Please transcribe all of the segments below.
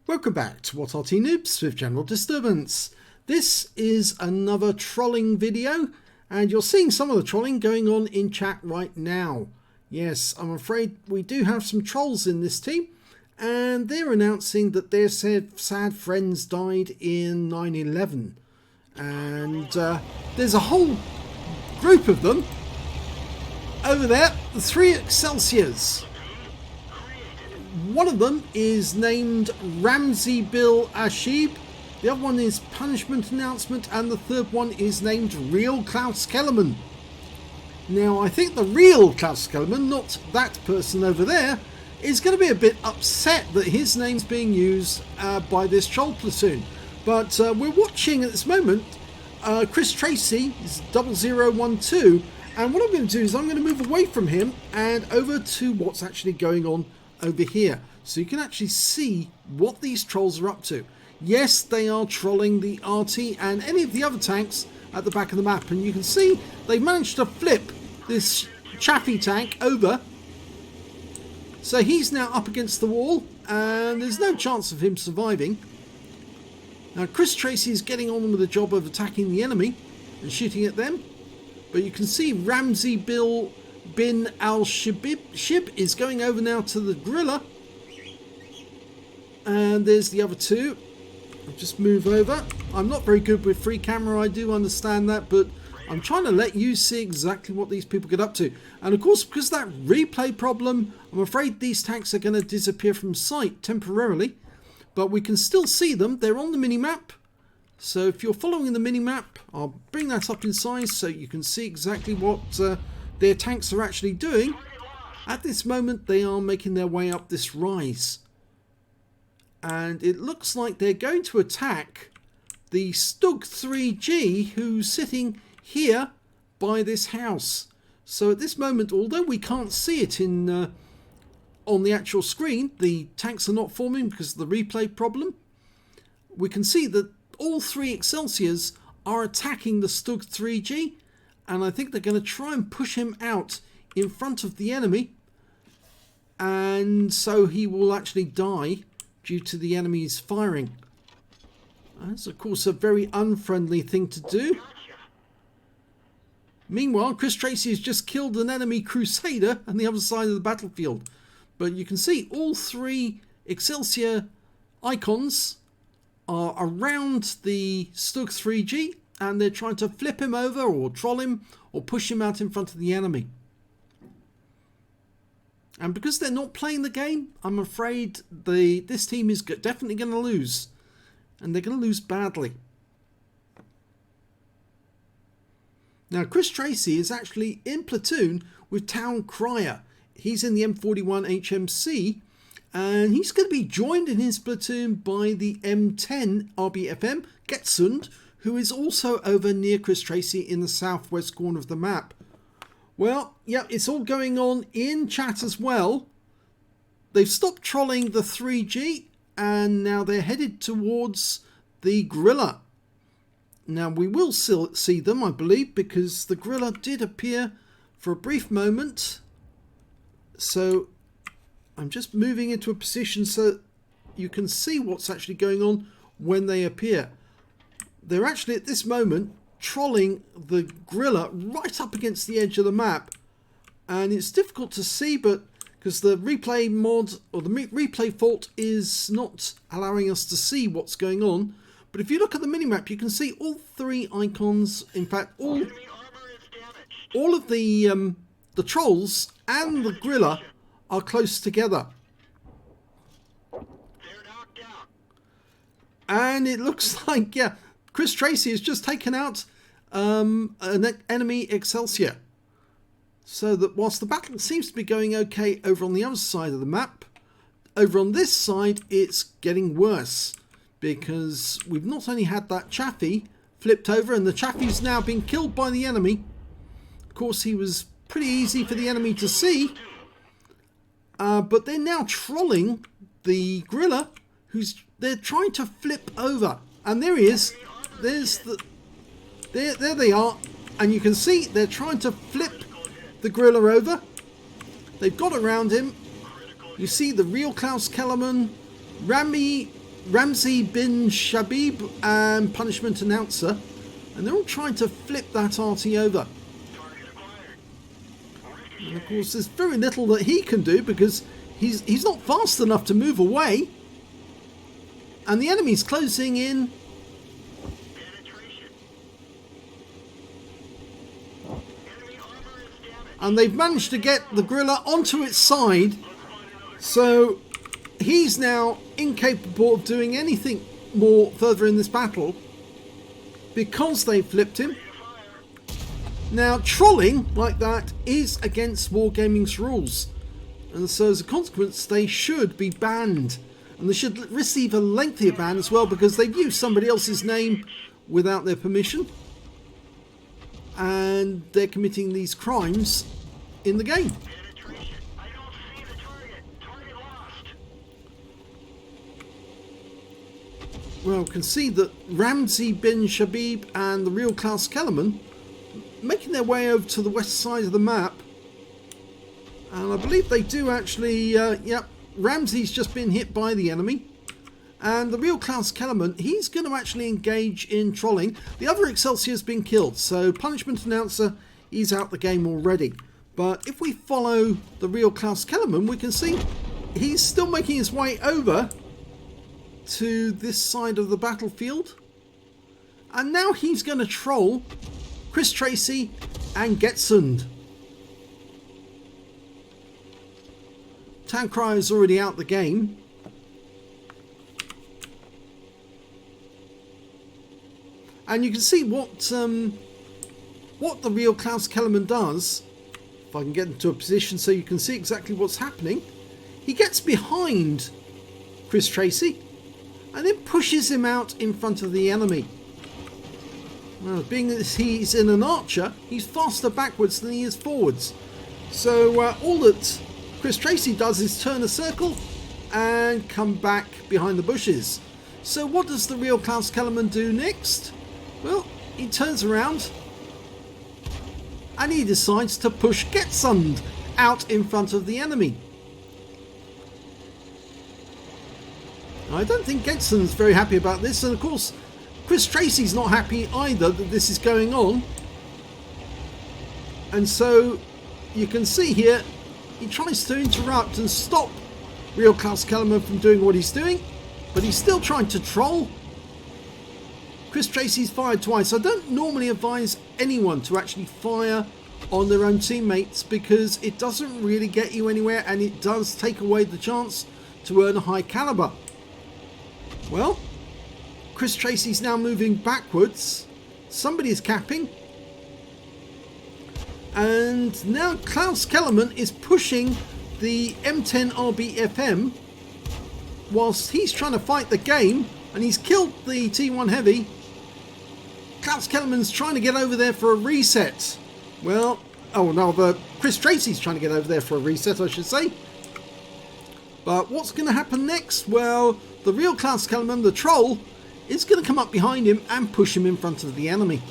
Welcome back to What Arty Noobs with General Disturbance. This is another trolling video, and you're seeing some of the trolling going on in chat right now. Yes, I'm afraid we do have some trolls in this team, and they're announcing that their sad friends died in 9/11. And there's a whole group of them over there, the 3 Excelsiors. One of them is named Ramsey Bill Ashib, the other one is Punishment Announcement, and the third one is named Real Klaus Kellerman. Now, I think the real Klaus Kellerman, not that person over there, is going to be a bit upset that his name's being used by this troll platoon. But we're watching at this moment Chris Tracy, is 0012, and what I'm going to do is I'm going to move away from him and over to what's actually going on over here, so you can actually see what these trolls are up to. Yes, they are trolling the Arty and any of the other tanks at the back of the map, and you can see they've managed to flip this Chaffee tank over, so he's now up against the wall and there's no chance of him surviving. Now Chris Tracy is getting on with the job of attacking the enemy and shooting at them, but you can see Ramsey Bill Bin Al-Shib is going over now to the gorilla, and there's the other two. I'll just move over. I'm not very good with free camera, I do understand that, but I'm trying to let you see exactly what these people get up to. And of course, because of that replay problem, I'm afraid these tanks are going to disappear from sight temporarily, but we can still see them. They're on the mini-map, so if you're following the mini-map, I'll bring that up in size so you can see exactly what their tanks are actually doing. At this moment they are making their way up this rise, and it looks like they're going to attack the Stug 3G who's sitting here by this house. So at this moment, although we can't see it in on the actual screen, the tanks are not forming because of the replay problem, we can see that all 3 Excelsiors are attacking the Stug 3G, and I think they're going to try and push him out in front of the enemy, and so he will actually die due to the enemy's firing. That's of course a very unfriendly thing to do. Meanwhile, Chris Tracy has just killed an enemy Crusader on the other side of the battlefield, but you can see all 3 Excelsior icons are around the Stug 3G, and they're trying to flip him over or troll him or push him out in front of the enemy. And because they're not playing the game, I'm afraid this team is definitely going to lose, and they're going to lose badly. Now Chris Tracy is actually in platoon with Town Crier. He's in the M41 HMC, and he's going to be joined in his platoon by the M10 RBFM Getsund, who is also over near Chris Tracy in the southwest corner of the map. Well, yeah, it's all going on in chat as well. They've stopped trolling the 3G, and now they're headed towards the gorilla. Now we will still see them, I believe, because the gorilla did appear for a brief moment. So I'm just moving into a position so you can see what's actually going on when they appear. They're actually at this moment trolling the gorilla right up against the edge of the map, and it's difficult to see, but because the replay mod or the replay fault is not allowing us to see what's going on. But if you look at the minimap, you can see all 3 icons. In fact, all of the trolls and the gorilla are close together, and it looks like, yeah, Chris Tracy has just taken out an enemy Excelsior. So that whilst the battle seems to be going okay over on the other side of the map, over on this side it's getting worse, because we've not only had that Chaffee flipped over, and the Chaffee's now been killed by the enemy. Of course, he was pretty easy for the enemy to see, but they're now trolling the gorilla, they're trying to flip over, and there he is. There they are, and you can see they're trying to flip the gorilla over. They've got around him. You see the real Klaus Kellerman, Rami Ramsey bin Shabib and Punishment Announcer, and they're all trying to flip that Arty over. And of course there's very little that he can do because he's not fast enough to move away, and the enemy's closing in. And they've managed to get the gorilla onto its side, so he's now incapable of doing anything more further in this battle because they flipped him. Now, trolling like that is against Wargaming's rules, and so as a consequence they should be banned, and they should receive a lengthier ban as well because they've used somebody else's name without their permission, and they're committing these crimes in the game. Well, we can see that Ramsey bin Shabib and the real Klaus Kellerman making their way over to the west side of the map, and I believe they do actually, yep, Ramsey's just been hit by the enemy, and the real Klaus Kellerman, he's going to actually engage in trolling. The other Excelsior's been killed, so Punishment Announcer, he's out the game already. But if we follow the real Klaus Kellerman, we can see he's still making his way over to this side of the battlefield, and now he's going to troll Chris Tracy and Getsund. Town Cry is already out the game. And you can see what the real Klaus Kellerman does. If I can get into a position so you can see exactly what's happening. He gets behind Chris Tracy and then pushes him out in front of the enemy. Well, being that he's in an archer, he's faster backwards than he is forwards. So all that Chris Tracy does is turn a circle and come back behind the bushes. So what does the real Klaus Kellerman do next? Well, he turns around and he decides to push Getsund out in front of the enemy. I don't think Getsund's very happy about this, and of course Chris Tracy's not happy either that this is going on. And so you can see here he tries to interrupt and stop real Klaus Kellerman from doing what he's doing, but he's still trying to troll. Chris Tracy's fired twice. I don't normally advise anyone to actually fire on their own teammates because it doesn't really get you anywhere, and it does take away the chance to earn a high caliber. Well, Chris Tracy's now moving backwards. Somebody is capping. And now Klaus Kellerman is pushing the M10 RBFM whilst he's trying to fight the game, and he's killed the T1 Heavy. Klaus Kellerman's trying to get over there for a reset. Well, oh no, Chris Tracy's trying to get over there for a reset, I should say. But what's going to happen next? Well, the real Klaus Kellerman, the troll, is going to come up behind him and push him in front of the enemy.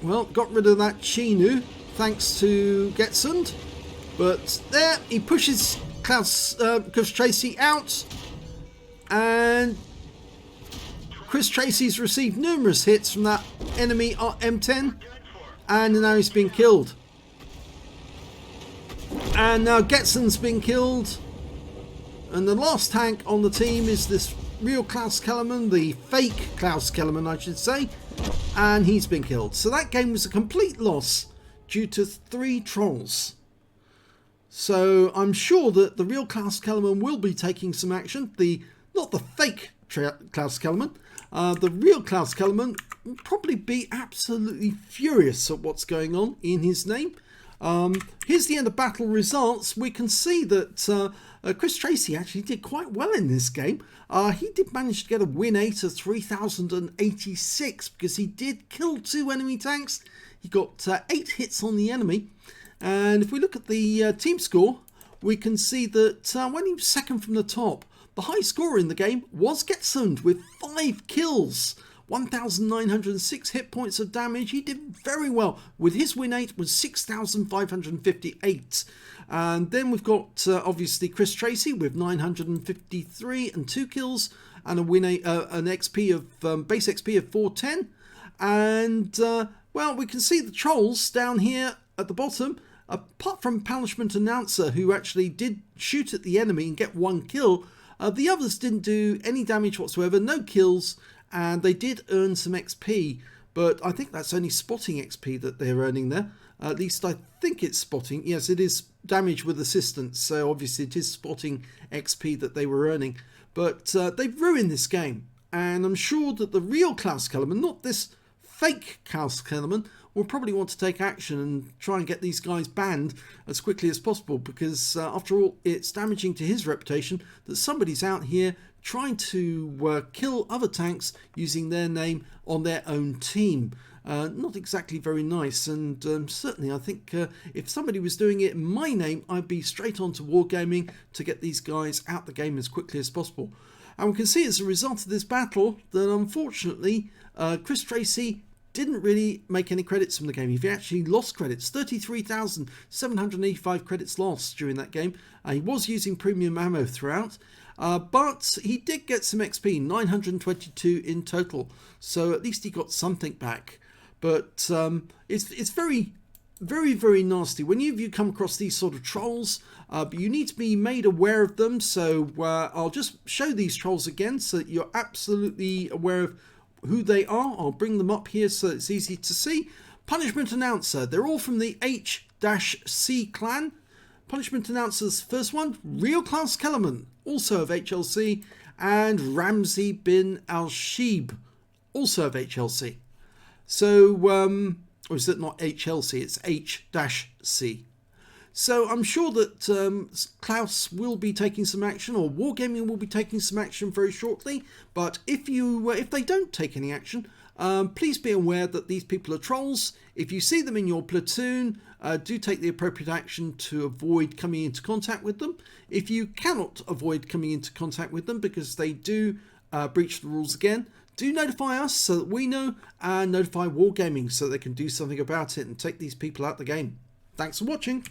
Well, got rid of that Chinu thanks to Getsund. But there, he pushes Chris Tracy out, and Chris Tracy's received numerous hits from that enemy M10, and now he's been killed. And now Getsund's been killed, and the last tank on the team is this real Klaus Kellerman, the fake Klaus Kellerman I should say, and he's been killed. So that game was a complete loss due to 3 trolls. So I'm sure that the real Klaus Kellerman will be taking some action. Not the fake Klaus Kellerman. The real Klaus Kellerman will probably be absolutely furious at what's going on in his name. Here's the end of battle results. We can see that Chris Tracy actually did quite well in this game. He did manage to get a win 8 of 3,086 because he did kill 2 enemy tanks. He got 8 hits on the enemy. And if we look at the team score, we can see that when he was second from the top, the high scorer in the game was Getsund with 5 kills, 1,906 hit points of damage. He did very well. With his win rate was 6,558. And then we've got obviously Chris Tracy with 953 and 2 kills and a win rate, an XP of base XP of 410. And well, we can see the trolls down here at the bottom. Apart from Punishment Announcer, who actually did shoot at the enemy and get 1 kill, the others didn't do any damage whatsoever, no kills, and they did earn some XP. But I think that's only spotting XP that they're earning there. At least I think it's spotting. Yes, it is damage with assistance, so obviously it is spotting XP that they were earning. But they've ruined this game, and I'm sure that the real Klaus Kellerman, not this fake Klaus Kellerman, will probably want to take action and try and get these guys banned as quickly as possible, because after all, it's damaging to his reputation that somebody's out here trying to kill other tanks using their name on their own team. Not exactly very nice, and certainly I think if somebody was doing it in my name, I'd be straight on to Wargaming to get these guys out the game as quickly as possible. And we can see as a result of this battle that unfortunately Chris Tracy didn't really make any credits from the game. He actually lost credits, 33,785 credits lost during that game. He was using premium ammo throughout, but he did get some XP, 922 in total. So at least he got something back. But it's very, very, very nasty when you come across these sort of trolls. But you need to be made aware of them. So I'll just show these trolls again so that you're absolutely aware of who they are. I'll bring them up here so it's easy to see. Punishment Announcer, they're all from the H-C clan. Punishment Announcer's first one, Real Klaus Kellerman, also of HLC, and Ramzi bin Al-Sheeb, also of HLC. So, or is it not HLC, it's H-C. So I'm sure that Klaus will be taking some action, or Wargaming will be taking some action very shortly. But if they don't take any action, please be aware that these people are trolls. If you see them in your platoon, do take the appropriate action to avoid coming into contact with them. If you cannot avoid coming into contact with them because they do breach the rules again, do notify us so that we know, and notify Wargaming so they can do something about it and take these people out the game. Thanks for watching.